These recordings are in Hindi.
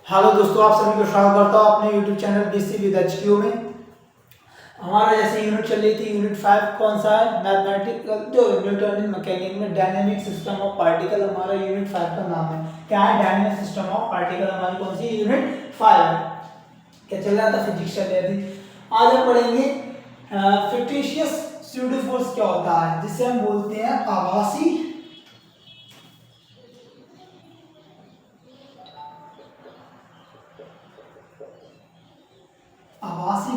हेलो दोस्तों, आप सभी को स्वागत करता हूँ अपने YouTube channel BC with HQ में। हमारा जैसे यूनिट चल रही थी, यूनिट 5 कौन सा है? मैथमेटिकल जो न्यूटन मैकेनिक में डायनेमिक सिस्टम ऑफ पार्टिकल, हमारा यूनिट 5 का नाम है। क्या है? Dynamic system of particle. हमारी कौन सी यूनिट 5 है? क्या चल रहा था? फिजिक्स चल रही थी। आज हम पढ़ेंगे फिक्टिशियस स्यूडो फोर्स क्या होता है, जिसे हम बोलते हैं आभासी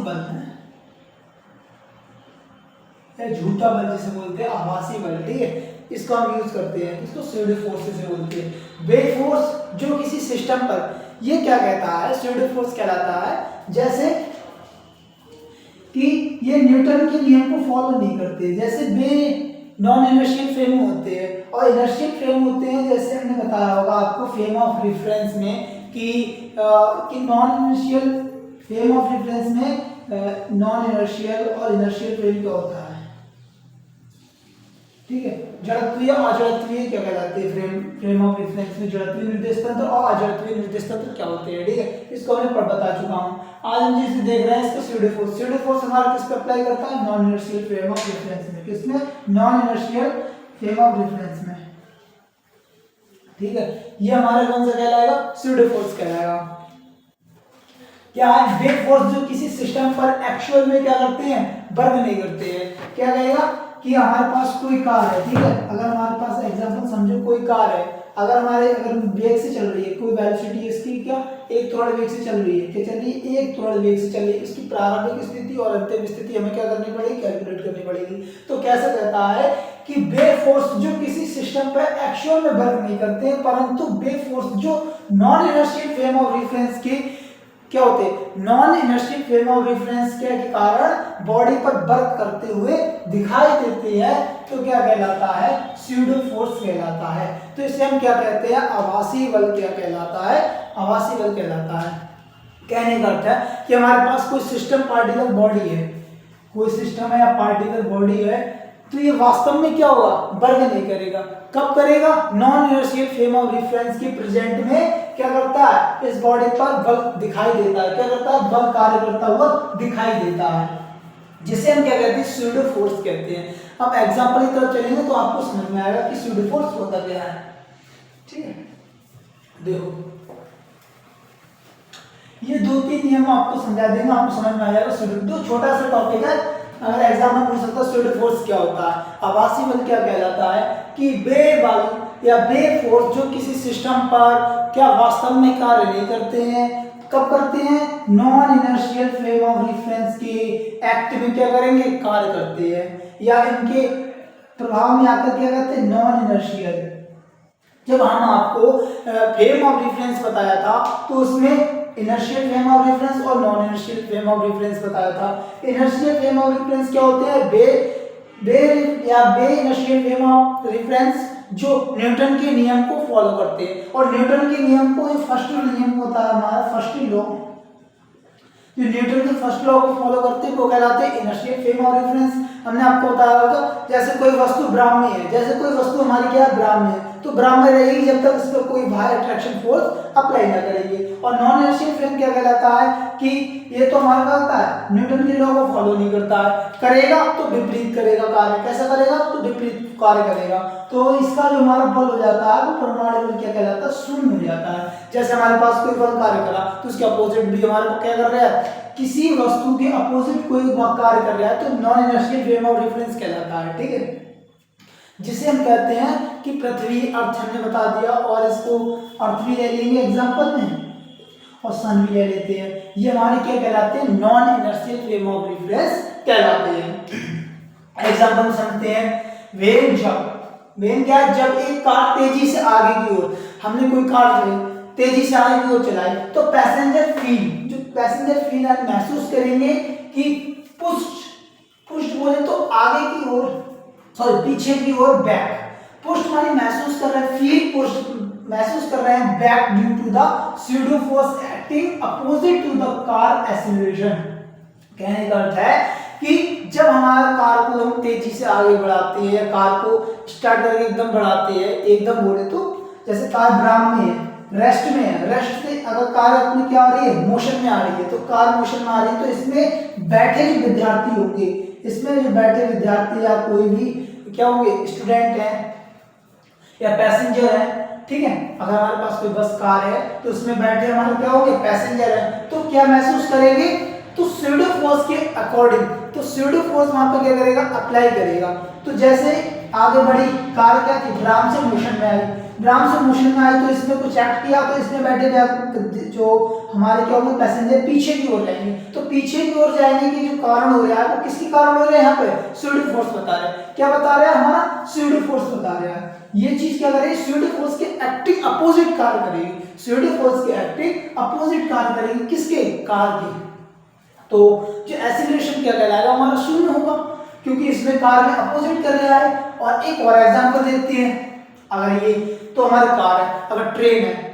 बल है या झूठा बल, जिसे बोलते हैं आभासी बल। ठीक है, इसको हम यूज करते हैं, इसको स्यूडो फोर्स से बोलते हैं। वे फोर्स जो किसी सिस्टम पर, ये क्या कहता है? स्यूडो फोर्स कहलाता है जैसे कि ये न्यूटन के नियम को फॉलो नहीं करते। जैसे वे नॉन इनर्शियल फ्रेम होते हैं और इनर्शियल फ्रेम होते हैं, जैसे हमने बताया होगा आपको फ्रेम ऑफ रेफरेंस में कि non inertial frame of reference में नॉन इनर्शियल और इनर्शियल फ्रेम क्या होता है। ठीक है, जड़त्वीय अजड़त्वीय क्या कहलाते हैं? फ्रेम ऑफ रेफरेंस में जड़त्वीय निर्देश तंत्र और अजड़त्वीय निर्देश तंत्र क्या होते हैं। ठीक है, इसको हमने बता चुका हूं। आज हम जिसे देख रहे हैं इसको स्यूडो फोर्स। स्यूडो फोर्स हमारा किस पे अप्लाई करता है? Non inertial frame of reference में। किसमें? Non inertial frame of reference में। ठीक है, ये हमारा कौन सा कहलाएगा? स्यूडो फोर्स कहलाएगा। क्या है? वे फोर्स जो किसी सिस्टम पर एक्चुअल में क्या करते हैं? वर्क नहीं करते हैं। क्या कहेगा कि हमारे पास कोई कार है। ठीक है, अगर हमारे पास एग्जांपल समझो, कोई कार है, अगर वेग से चल रही है, कोई वेलोसिटी इसकी क्या एक त्वरण वेग से चल रही है, क्या चल रही है? एक त्वरण वेग से चल रही है। इसकी प्रारंभिक स्थिति और अंतिम स्थिति हमें क्या करनी पड़ेगी? कैलकुलेट करनी पड़ेगी। तो कैसे कहता है कि वे फोर्स जो किसी सिस्टम पर एक्चुअल में वर्क नहीं करते हैं, परंतु वे फोर्स जो non inertial frame of reference के क्या होते हैं? Non inertial frame of reference के कारण बॉडी पर वर्क करते हुए दिखाई देती है, तो क्या कहलाता है? स्यूडो फोर्स कहलाता है। तो इसे हम क्या कहते हैं? आभासी बल क्या कहलाता है? आभासी बल कहलाता है। कहने का अर्थ है कि हमारे पास कोई सिस्टम पार्टिकल बॉडी है, कोई सिस्टम है या पार्टिकल बॉडी है, तो ये वास्तव में क्या होगा? वर्क नहीं करेगा। कब करेगा? Non inertial frame of reference के प्रेजेंट में क्या करता है? इस बॉडी पर बल दिखाई देता है। क्या करता है? बल कार्य करता हुआ दिखाई देता है, जिसे हम क्या कहते हैं? स्यूडो फोर्स कहते हैं। अब एग्जांपल की तरफ चलेंगे तो आपको समझ में आएगा कि स्यूडो फोर्स होता क्या है। ठीक है, देखो ये दो तीन नियम आपको समझा देंगे, आपको समझ में आ जाएगा। स्यूडो दो छोटा सा टॉपिक है, अगर एग्जाम में पूछ सकता है स्यूडो फोर्स क्या होता है, आभासी बल क्या कहलाता है, कि वे बल या वे फोर्स जो किसी सिस्टम पर क्या वास्तव में कार्य नहीं करते हैं। कब करते हैं? Non inertial frame of reference के एक्ट में क्या करेंगे? कार्य करते हैं, या इनके प्रभाव में आकर क्या करते हैं? Non inertial. जब हम आपको फ्रेम ऑफ रेफरेंस बताया था तो उसमें इनर्शियल फ्रेम ऑफ रेफरेंस और non inertial frame of reference बताया था। इनर्शियल फ्रेम ऑफ रेफरेंस क्या होते हैं? बे इनर्शियल फ्रेम ऑफ रेफरेंस जो न्यूटन के नियम को फॉलो करते हैं, और न्यूटन के नियम को फर्स्ट नियम होता है हमारा फर्स्ट लॉ, जो न्यूटन के फर्स्ट लॉ को फॉलो करते हैं वो कहलाते हैं इनर्शियल फ्रेम ऑफ रेफरेंस। हमने आपको बताया होगा जैसे कोई वस्तु ब्राह्मी है, जैसे कोई वस्तु हमारी क्या है? ब्राह्मी है, तो ब्राह्मी रहेगी जब तक इस पर कोई बाहर अट्रैक्शन फोर्स अप्लाई ना करेगी। और नॉन इनर्शियल फ्रेम क्या कहलाता है कि ये तो हमारा क्या होता है? न्यूटन के लॉ को फॉलो नहीं करता है, करेगा तो विपरीत करेगा कार्य। कैसा करेगा? तो विपरीत कार्य करेगा। तो इसका जो हमारा बल हो जाता है वो परमाणु बल क्या कहलाता है? शून्य हो जाता है। जैसे हमारे पास कोई बल कार्य करा तो उसके अपोजिट भी हमारे को क्या कर रहा है? किसी वस्तु के अपोजिट कोई कार्य कर रहा है, तो non inertial frame of reference कहलाता है। ठीक है, जिसे हम कहते हैं कि पृथ्वी, अर्थ हमने बता दिया, और इसको अर्थ भी ले लेंगे एग्जांपल में और सन भी ले लेते हैं। ये हमारे क्या कहलाते हैं? Non inertial frame of reference कहलाते हैं। एग्जांपल समझते हैं। वेन क्या है? जब एक कार तेजी से आगे की ओर, हमने कोई कार तेजी से आगे की ओर चलाई, तो पैसेंजर फील महसूस करेंगे कि पुष्ट बोले तो आगे की ओर, सॉरी पीछे की ओर, बैक। पुष्ट माने महसूस कर रहे हैं, फील पुष्ट महसूस कर रहे हैं back due to the pseudo force acting opposite to the car acceleration. कहने का अर्थ है कि जब हमारे कार को हम तेजी से आगे बढ़ाते हैं, या कार को स्टार्ट करके एकदम बढ़ाते हैं, एकदम बोले तो जैसे कार ब्राह्मी है, रेस्ट में है, रेस्ट से अगर कार अपनी क्या आ रही है, मोशन में आ रही है, तो कार मोशन में आ रही है, तो इसमें बैठे जो विद्यार्थी होंगे, इसमें जो बैठे विद्यार्थी या कोई भी क्या होंगे, स्टूडेंट है या पैसेंजर है, ठीक है। अगर हमारे पास कोई बस कार है तो उसमें बैठे हमारे क्या होंगे, पैसेंजर है, तो क्या महसूस करेंगे, तो स्यूडो फोर्स के अकॉर्डिंग, तो स्यूडो फोर्स वहां पर क्या करेगा, अप्लाई करेगा। तो जैसे आगे बढ़ी कार, क्या थी, ग्राम से मोशन में आई, ग्राम से मोशन में आई तो इसमें कुछ एक्ट किया, तो इसमें बैठे जो हमारे क्या होंगे, पैसेंजर पीछे की ओर जाएंगे, तो पीछे की ओर जाने की जो कारण हो रहा है वो किसके कारण हो रहा है, यहाँ पे स्यूडो फोर्स बता रहे हैं। क्या बता रहा है, हमारा स्यूडो फोर्स बता रहा है। ये चीज क्या करेगी, स्यूडो फोर्स के एक्टिंग अपोजिट कार्य करेगी, स्यूडो फोर्स के एक्टिंग अपोजिट कार्य करेगी, किसके, कार के। तो जो एक्सीलरेशन क्या कहलाएगा, हमारा शून्य होगा, क्योंकि इसमें कार में अपोजिट कर रहा है। और एक और एग्जांपल देते हैं, अगर ये तो हमारी कार है, अगर ट्रेन है,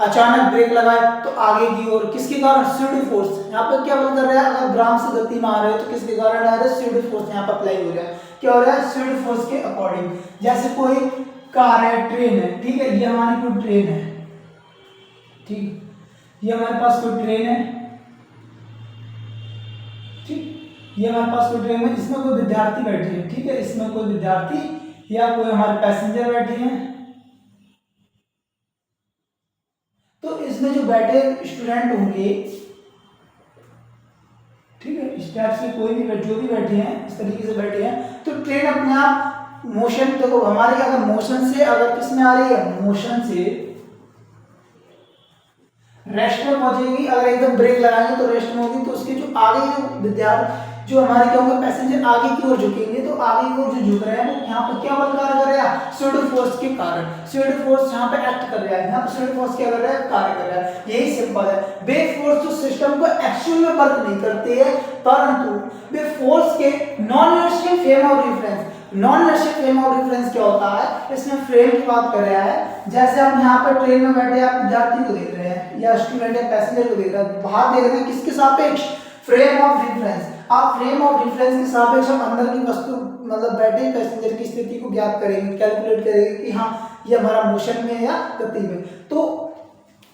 अचानक ब्रेक लगाए तो आगे की ओर, किसके कारण, स्यूडो फोर्स। यहाँ पर क्या बोल कर रहा है, अगर ग्राम से गति में आ रहे हो तो किसके कारण आ रहा है, स्यूडो फोर्स यहाँ पर अप्लाई हो रहा है। क्या हो रहा है, स्यूडो फोर्स के अकॉर्डिंग। जैसे कोई कार है, ट्रेन है, ठीक है, ये हमारी कोई ट्रेन है, ठीक, ये हमारे पास कोई ट्रेन है, ठीक, ये हमारे पास कोई ट्रेन है, इसमें कोई विद्यार्थी बैठे हैं, ठीक है, इसमें कोई विद्यार्थी या कोई हमारे पैसेंजर बैठे हैं। तो इसमें जो बैठे स्टूडेंट होंगे, ठीक है, इस टाइप से कोई भी जो भी बैठे हैं, इस तरीके से बैठे हैं, तो ट्रेन अपने आप मोशन, देखो हमारी अगर मोशन से, अगर किस में आ रही है, मोशन से रेस्ट में पहुंचेगी, अगर एकदम ब्रेक लगाएंगे तो रेस्ट में होगी, तो उसके जो आगे जो विद्यार्थी, जो हमारे क्या होंगे, पैसेंजर आगे की ओर झुकेंगे, तो आगे की ओर जो झुक रहे हैं वो यहाँ पर क्या बल कार्य कर रहा है, स्यूडो फोर्स के कारण। स्यूडो फोर्स यहाँ पे एक्ट कर रहा है, यहाँ पे स्यूडो फोर्स क्या कर रहा है, कार्य कर रहा है। यही सिंपल है। वे फोर्स जो सिस्टम को एक्चुअल में वर्क नहीं करते हैं, परंतु वे फोर्स के non inertial frame of reference, non inertial frame of reference क्या होता है, इसमें फ्रेम की बात कर रहा है। जैसे हम यहाँ पर ट्रेन में बैठे आप विद्यार्थी को देख रहे हैं या स्टूडेंट या पैसेंजर को देख रहे हैं, बाहर देख रहे हैं, किसके सापेक्ष, फ्रेम ऑफ रेफरेंस। आप फ्रेम ऑफ रेफरेंस के सापेक्ष हम अंदर की वस्तु, मतलब बैठे पैसेंजर की स्थिति को ज्ञात करेंगे, कैलकुलेट करेंगे कि हाँ ये हमारा मोशन में है या गति में। तो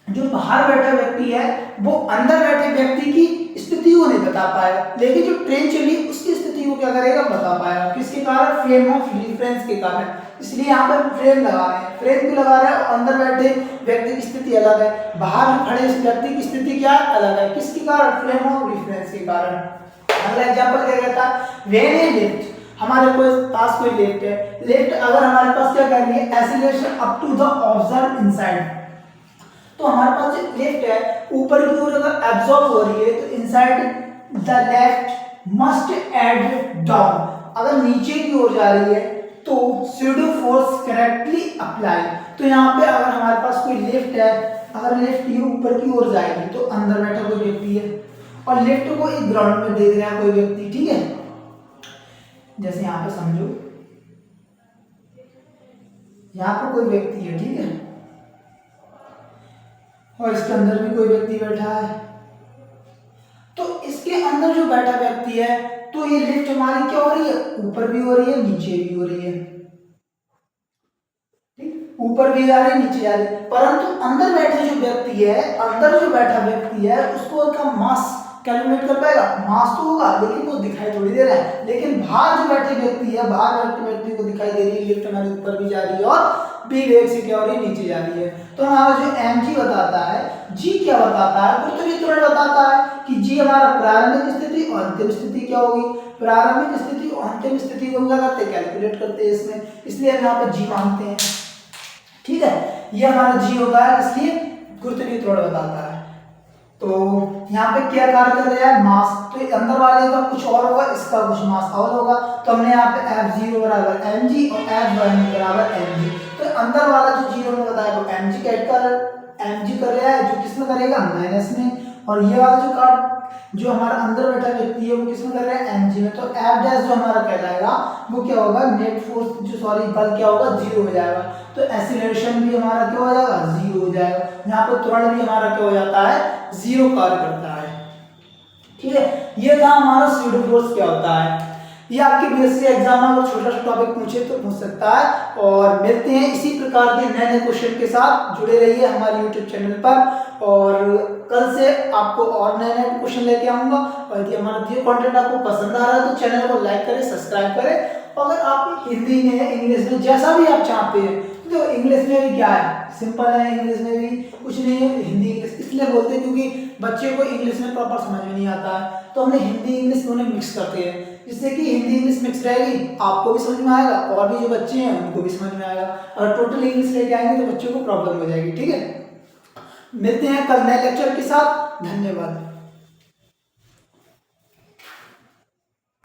जो बाहर बैठा व्यक्ति है वो अंदर बैठे व्यक्ति की स्थिति को नहीं बता पाएगा, लेकिन जो ट्रेन चली उसकी स्थिति को क्या करेगा, बता पाएगा। किसके कारण, फ्रेम ऑफ रेफरेंस के कारण। इसलिए यहाँ पर फ्रेम लगा रहे हैं। फ्रेम क्यों लगा रहे हैं, और अंदर बैठे व्यक्ति की स्थिति अलग है, बाहर खड़े इस व्यक्ति की स्थिति क्या अलग है, किसके कारण, फ्रेम ऑफ रेफरेंस के कारण। अगला एग्जांपल क्या कहता है, व्हेन ए लिफ्ट, हमारे पास कोई लिफ्ट है, लिफ्ट अगर हमारे पास क्या करनी है, acceleration up to the observe inside, तो हमारे पास जो लिफ्ट है ऊपर की ओर अगर एब्जॉर्ब हो रही है तो inside the left must add down, अगर नीचे की ओर जा रही है तो स्यूडो फोर्स करेक्टली अप्लाई। तो यहाँ पे अगर हमारे पास कोई लिफ्ट है, अगर लिफ्ट ये ऊपर की ओर जाएगी तो अंदर बैठा कोई व्यक्ति है और लिफ्ट को एक ग्राउंड में देख रहा है कोई व्यक्ति, ठीक है। जैसे यहाँ पे समझो, यहाँ पर कोई व्यक्ति है, ठीक है, और इसके अंदर भी कोई व्यक्ति बैठा है। तो इसके अंदर जो बैठा व्यक्ति है, तो ये लिफ्ट हमारी क्या हो रही है, ऊपर भी हो रही है नीचे भी हो रही है, ठीक, ऊपर भी जा रही है नीचे जा रही है, परंतु अंदर बैठे जो व्यक्ति है, अंदर जो बैठा व्यक्ति है उसको उसका मास कैलकुलेट कर पाएगा, मास तो होगा लेकिन वो दिखाई थोड़ी दे रहा है। लेकिन बाहर जो बैठे व्यक्ति है, बाहर बैठे व्यक्ति को दिखाई दे रही है, लिफ्ट हमारे ऊपर भी जा रही है और बी वेग से क्या हो रही है, नीचे जा रही है। तो हमारा जो mg बताता है, g क्या बताता है, पृथ्वी त्वरण बताता है कि g हमारा प्रारंभिक स्थिति और अंतिम स्थिति क्या होगी, प्रारंभिक स्थिति और अंतिम स्थिति को हम क्या करते हैं, कैलकुलेट करते हैं इसमें, इसलिए हम यहाँ पे g मानते हैं, ठीक है। ये हमारा g होता है, इसलिए गुरुत्वीय त्वरण बताता है। तो यहाँ पे क्या कार्य कर रहा है, मास, तो अंदर वाले का कुछ और होगा, इसका कुछ मास और होगा, तो हमने यहाँ पे F0 बराबर mg और F1 बराबर mg, तो अंदर वाला जो जीरो में बताया वो mg कर रहा है, जो किसमें करेगा, माइनस में, और ये वाला जो कार्ड जो हमारा अंदर बैठा व्यक्ति है वो किसमें कर रहा है, mg में, तो F डैश जो हमारा कहलाएगा वो क्या होगा, नेट फोर्स जो सॉरी बल क्या होगा, जीरो हो जाएगा। तो एक्सीलरेशन भी हमारा क्या हो जाएगा, जीरो हो जाएगा। यहाँ पर त्वरण भी हमारा क्या हो जाता है, जीरो कार्य करता है, ठीक है। ये था हमारा स्यूडो फोर्स क्या होता है। ये आपके बीएससी एग्जाम में अगर छोटा सा टॉपिक पूछे तो पूछ सकता है। और मिलते हैं इसी प्रकार के नए नए क्वेश्चन के साथ, जुड़े रहिए हमारे यूट्यूब चैनल पर। और कल से आपको और नए नए क्वेश्चन लेके आऊंगा। और यदि हमारा दिया कंटेंट आपको पसंद आ रहा है तो चैनल को लाइक करें, सब्सक्राइब करें। अगर आप हिंदी में, इंग्लिश में, जैसा भी आप चाहते हैं, तो इंग्लिश में भी क्या है, सिंपल है, इंग्लिश में भी कुछ नहीं है। हिंदी इंग्लिश इसलिए बोलते हैं क्योंकि बच्चे को इंग्लिश में प्रॉपर समझ में नहीं आता है, तो हमने हिंदी इंग्लिश दोनों मिक्स करते हैं, जिससे कि हिंदी इंग्लिश मिक्स रहेगी, आपको भी समझ में आएगा और भी जो बच्चे हैं उनको भी समझ में आएगा। अगर टोटल इंग्लिश लेके आएंगे तो बच्चों को प्रॉब्लम हो जाएगी। ठीक है, मिलते हैं कल नए लेक्चर के साथ। धन्यवाद।